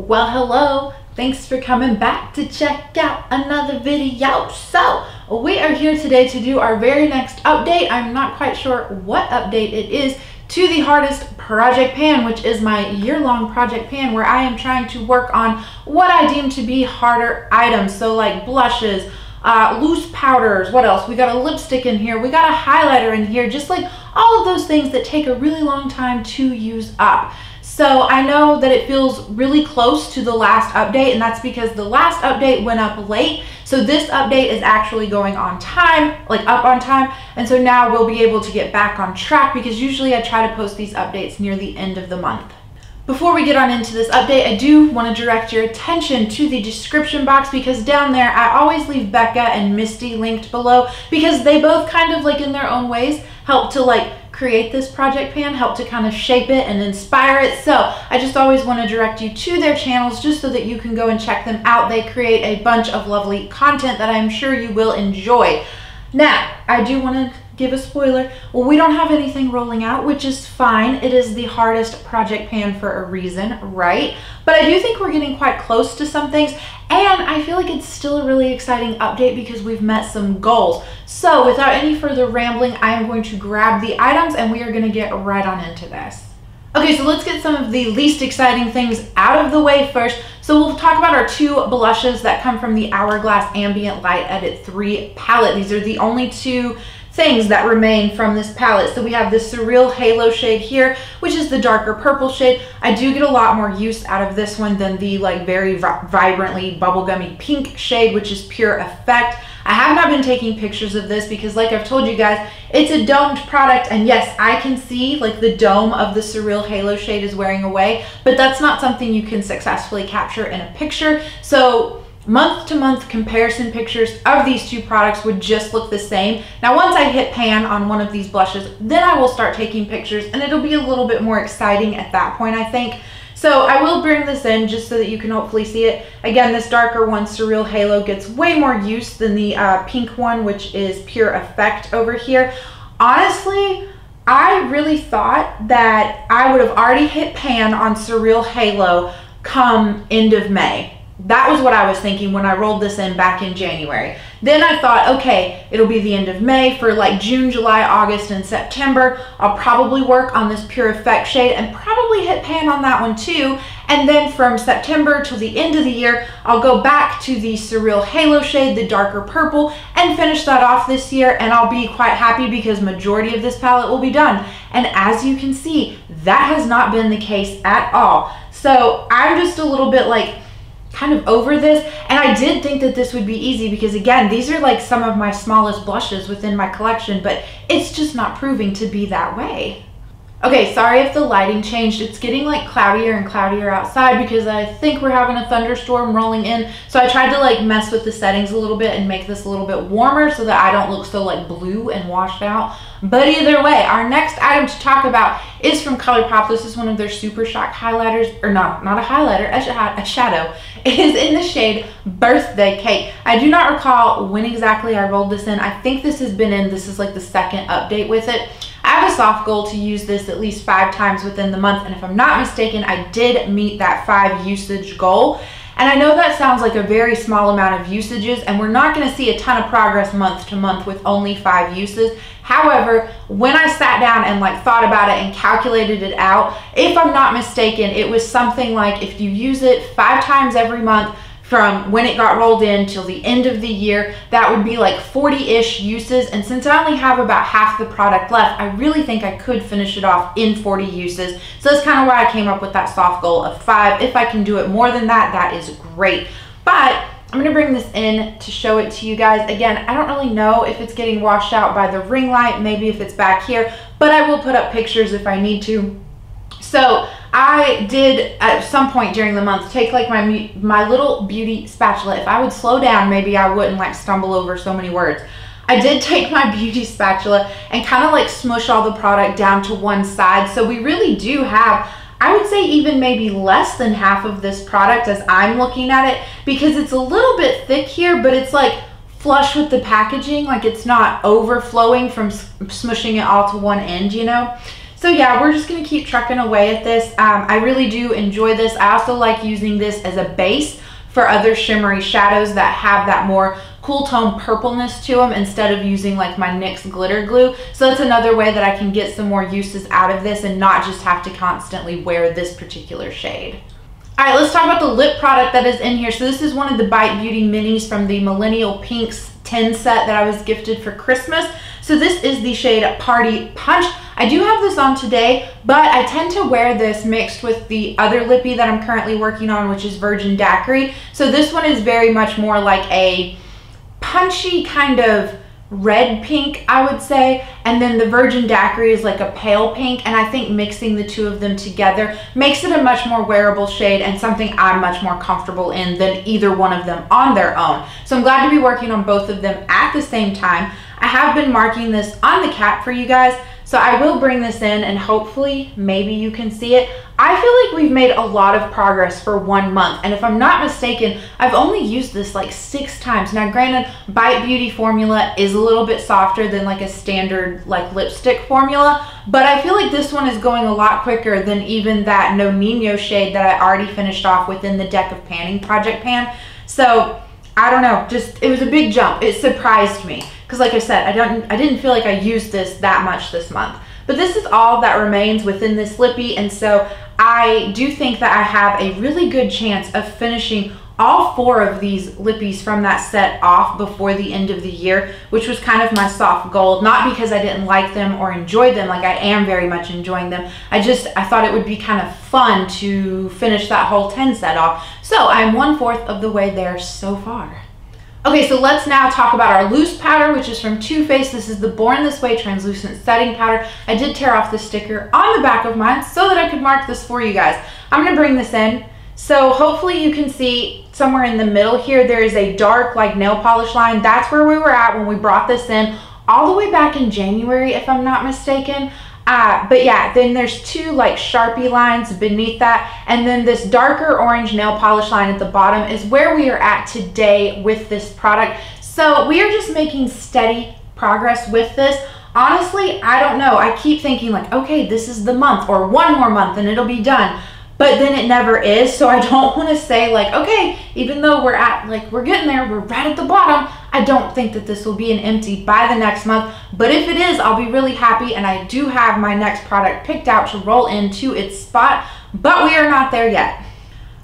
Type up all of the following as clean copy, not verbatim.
Well, hello. Thanks for coming back to check out another video. So, we are here today to do our very next update. I'm not quite sure what update it is to the hardest project pan, which is my year-long project pan where I am trying to work on what I deem to be harder items. So like blushes, loose powders, what else? We got a lipstick in here, we got a highlighter in here, just like all of those things that take a really long time to use up. So I know that it feels really close to the last update, and that's because the last update went up late. So this update is actually going on time, like up on time. And so now we'll be able to get back on track because usually I try to post these updates near the end of the month. Before we get on into this update, I do want to direct your attention to the description box because down there I always leave Becca and Misty linked below because they both kind of like in their own ways help to like create this project pan, help to kind of shape it and inspire it. So I just always want to direct you to their channels just so that you can go and check them out. They create a bunch of lovely content that I'm sure you will enjoy. Now, I do want to give a spoiler. Well, we don't have anything rolling out, which is fine. It is the hardest project pan for a reason, right? But I do think we're getting quite close to some things, and I feel like it's still a really exciting update because we've met some goals. So without any further rambling, I am going to grab the items and we are going to get right on into this. Okay, so let's get some of the least exciting things out of the way first. So we'll talk about our two blushes that come from the Hourglass Ambient Light Edit 3 palette. These are the only two things that remain from this palette. So we have this Surreal Halo shade here, which is the darker purple shade. I do get a lot more use out of this one than the like very vibrantly bubblegummy pink shade, which is Pure Effect. I have not been taking pictures of this because like I've told you guys, it's a domed product, and yes, I can see like the dome of the Surreal Halo shade is wearing away, but that's not something you can successfully capture in a picture. So month-to-month comparison pictures of these two products would just look the same. Now, once I hit pan on one of these blushes, then I will start taking pictures and it'll be a little bit more exciting at that point, I think. So I will bring this in just so that you can hopefully see it. Again, this darker one, Surreal Halo, gets way more use than the pink one, which is Pure Effect over here. Honestly, I really thought that I would have already hit pan on Surreal Halo come end of May. That was what I was thinking when I rolled this in back in January. Then I thought, okay, it'll be the end of May. For like June, July, August, and September, I'll probably work on this Pure Effect shade and probably hit pan on that one too. And then from September till the end of the year, I'll go back to the Surreal Halo shade, the darker purple, and finish that off this year. And I'll be quite happy because majority of this palette will be done. And as you can see, that has not been the case at all. So I'm just a little bit like, kind of over this, and I did think that this would be easy because again, these are like some of my smallest blushes within my collection, but it's just not proving to be that way. Okay, sorry if the lighting changed. It's getting like cloudier and cloudier outside because I think we're having a thunderstorm rolling in. So I tried to like mess with the settings a little bit and make this a little bit warmer so that I don't look so like blue and washed out. But either way, our next item to talk about is from ColourPop. This is one of their Super Shock highlighters, or no, not a highlighter, a shadow. It is in the shade Birthday Cake. I do not recall when exactly I rolled this in. I think this has been in, this is like the second update with it. I have a soft goal to use this at least 5 times within the month, and if I'm not mistaken, I did meet that 5 usage goal. And I know that sounds like a very small amount of usages, and we're not going to see a ton of progress month to month with only 5 uses. However, when I sat down and like thought about it and calculated it out, if I'm not mistaken, it was something like if you use it 5 times every month from when it got rolled in till the end of the year, that would be like 40-ish uses. And since I only have about half the product left, I really think I could finish it off in 40 uses. So that's kind of why I came up with that soft goal of 5. If I can do it more than that, that is great. But I'm gonna bring this in to show it to you guys. Again, I don't really know if it's getting washed out by the ring light, maybe if it's back here, but I will put up pictures if I need to. So I did at some point during the month take like my little beauty spatula. If I would slow down, maybe I wouldn't like stumble over so many words. I did take my beauty spatula and kind of like smush all the product down to one side. So we really do have, I would say even maybe less than half of this product as I'm looking at it, because it's a little bit thick here, but it's like flush with the packaging. Like it's not overflowing from smushing it all to one end, you know? So yeah, we're just gonna keep trucking away at this. I really do enjoy this. I also like using this as a base for other shimmery shadows that have that more cool tone purpleness to them instead of using like my NYX glitter glue. So that's another way that I can get some more uses out of this and not just have to constantly wear this particular shade. All right, let's talk about the lip product that is in here. So this is one of the Bite Beauty minis from the Millennial Pinks 10 set that I was gifted for Christmas. So this is the shade Party Punch. I do have this on today, but I tend to wear this mixed with the other lippy that I'm currently working on, which is Virgin Daiquiri. So this one is very much more like a punchy kind of red pink, I would say, and then the Virgin Daiquiri is like a pale pink, and I think mixing the two of them together makes it a much more wearable shade and something I'm much more comfortable in than either one of them on their own. So I'm glad to be working on both of them at the same time. I have been marking this on the cap for you guys, so I will bring this in and hopefully maybe you can see it. I feel like we've made a lot of progress for 1 month, and if I'm not mistaken, I've only used this like 6 times. Now granted, Bite Beauty formula is a little bit softer than like a standard like lipstick formula, but I feel like this one is going a lot quicker than even that No Nino shade that I already finished off within the Deck of Panning project pan. So I don't know, just it was a big jump. It surprised me because like I said, I didn't feel like I used this that much this month. But this is all that remains within this lippy, and so I do think that I have a really good chance of finishing all 4 of these lippies from that set off before the end of the year, which was kind of my soft goal. Not because I didn't like them or enjoy them, like I am very much enjoying them. I thought it would be kind of fun to finish that whole 10 set off. So I'm 1/4 of the way there so far. Okay, so let's now talk about our loose powder, which is from Too Faced. This is the Born This Way translucent setting powder. I did tear off the sticker on the back of mine so that I could mark this for you guys. I'm gonna bring this in. So hopefully you can see somewhere in the middle here, there is a dark like nail polish line. That's where we were at when we brought this in all the way back in January, if I'm not mistaken. But yeah, then there's 2 like Sharpie lines beneath that, and then this darker orange nail polish line at the bottom is where we are at today with this product. So we are just making steady progress with this. Honestly, I don't know. I keep thinking like, okay, this is the month or 1 more month and it'll be done. But then it never is. So I don't want to say like, okay, even though we're getting there, we're right at the bottom, I don't think that this will be an empty by the next month. But if it is, I'll be really happy, and I do have my next product picked out to roll into its spot, but we are not there yet.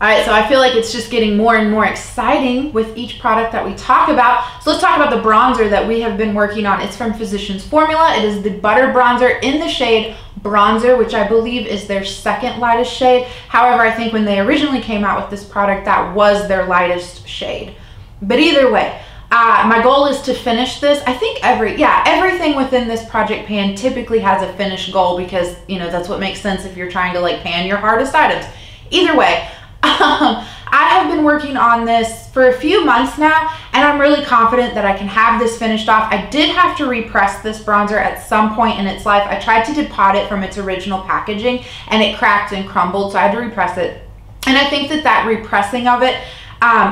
All right, so I feel like it's just getting more and more exciting with each product that we talk about. So let's talk about the bronzer that we have been working on. It's from Physicians Formula. It is the Butter Bronzer in the shade Bronzer, which I believe is their 2nd lightest shade. However, I think when they originally came out with this product, that was their lightest shade. But either way, my goal is to finish this. I think everything within this project pan typically has a finish goal because, you know, that's what makes sense if you're trying to like pan your hardest items. Either way, I have been working on this for a few months now, and I'm really confident that I can have this finished off. I did have to repress this bronzer at some point in its life. I tried to depot it from its original packaging and it cracked and crumbled, so I had to repress it. And I think that repressing of it,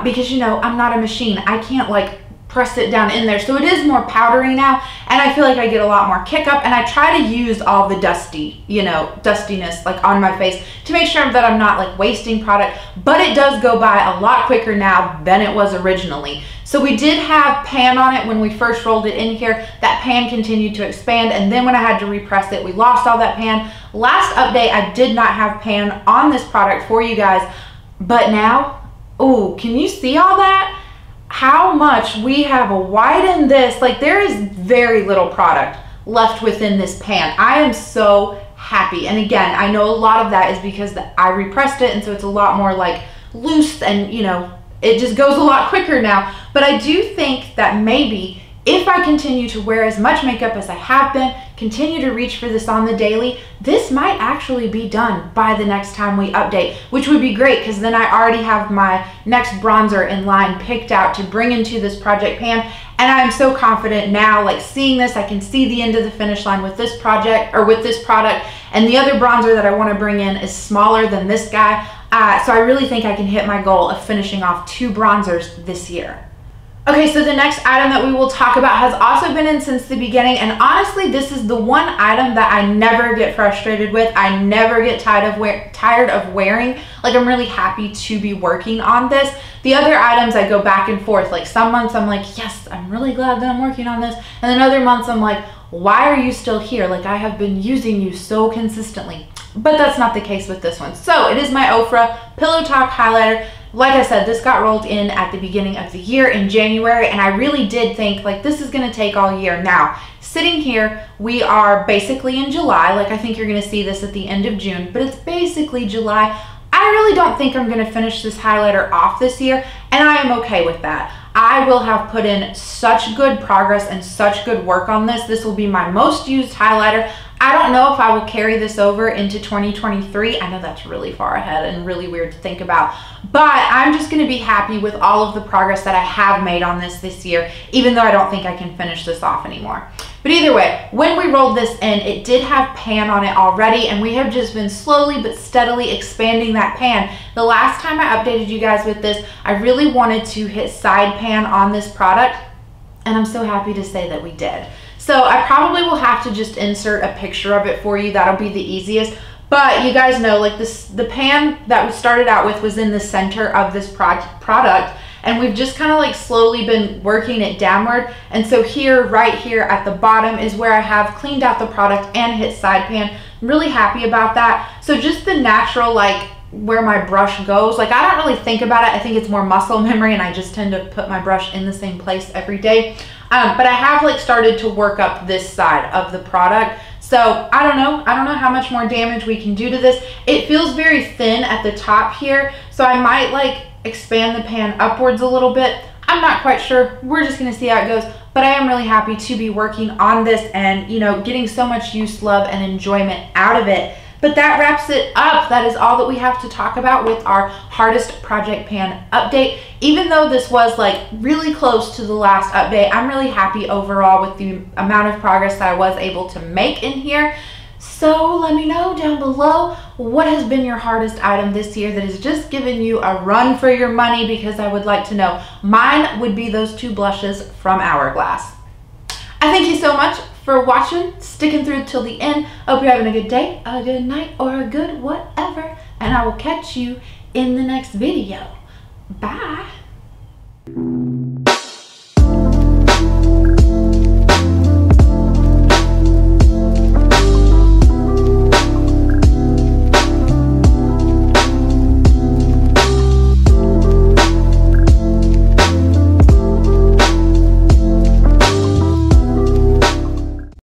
because you know, I'm not a machine, I can't like press it down in there, so it is more powdery now, and I feel like I get a lot more kick up, and I try to use all the dustiness like on my face to make sure that I'm not like wasting product, but it does go by a lot quicker now than it was originally. So we did have pan on it when we first rolled it in here. That pan continued to expand, and then when I had to repress it, we lost all that pan. Last update, I did not have pan on this product for you guys, but now, oh, can you see all that? How much we have widened this. Like, there is very little product left within this pan. I am so happy. And again, I know a lot of that is because I repressed it, and so it's a lot more like loose, and you know, it just goes a lot quicker now. But I do think that maybe if I continue to wear as much makeup as I have been, continue to reach for this on the daily, this might actually be done by the next time we update, which would be great because then I already have my next bronzer in line picked out to bring into this project pan. And I'm so confident now, like seeing this, I can see the end of the finish line with this project or with this product. And the other bronzer that I want to bring in is smaller than this guy. So I really think I can hit my goal of finishing off 2 bronzers this year. Okay, so the next item that we will talk about has also been in since the beginning, and honestly, this is the one item that I never get frustrated with. I never get tired of wearing. Like, I'm really happy to be working on this. The other items I go back and forth. Like, some months I'm like, yes, I'm really glad that I'm working on this. And then other months I'm like, why are you still here? Like, I have been using you so consistently. But that's not the case with this one. So it is my Ofra Pillowtalk highlighter. Like I said, this got rolled in at the beginning of the year in January, and I really did think, like, this is gonna take all year. Now, sitting here, we are basically in July. Like, I think you're gonna see this at the end of June, but it's basically July. I really don't think I'm gonna finish this highlighter off this year, and I am okay with that. I will have put in such good progress and such good work on this. This will be my most used highlighter. I don't know if I will carry this over into 2023. I know that's really far ahead and really weird to think about, but I'm just gonna be happy with all of the progress that I have made on this year, even though I don't think I can finish this off anymore. But either way, when we rolled this in, it did have pan on it already, and we have just been slowly but steadily expanding that pan. The last time I updated you guys with this, I really wanted to hit side pan on this product, and I'm so happy to say that we did. So I probably will have to just insert a picture of it for you. That'll be the easiest. But you guys know, like, the pan that we started out with was in the center of this product, and we've just kind of like slowly been working it downward. And so here, right here at the bottom is where I have cleaned out the product and hit side pan. I'm really happy about that. So just the natural, like, where my brush goes, like, I don't really think about it. I think it's more muscle memory, and I just tend to put my brush in the same place every day. But I have, like, started to work up this side of the product. So I don't know how much more damage we can do to this. It feels very thin at the top here, so I might, like, expand the pan upwards a little bit. I'm not quite sure. We're just gonna see how it goes, but I am really happy to be working on this and, you know, getting so much use, love, and enjoyment out of it. But that wraps it up. That is all that we have to talk about with our hardest project pan update. Even though this was, like, really close to the last update, I'm really happy overall with the amount of progress that I was able to make in here. So let me know down below what has been your hardest item this year that has just given you a run for your money, because I would like to know. Mine would be those 2 blushes from Hourglass. I thank you so much for watching, sticking through till the end. Hope you're having a good day, a good night, or a good whatever, and I will catch you in the next video. Bye.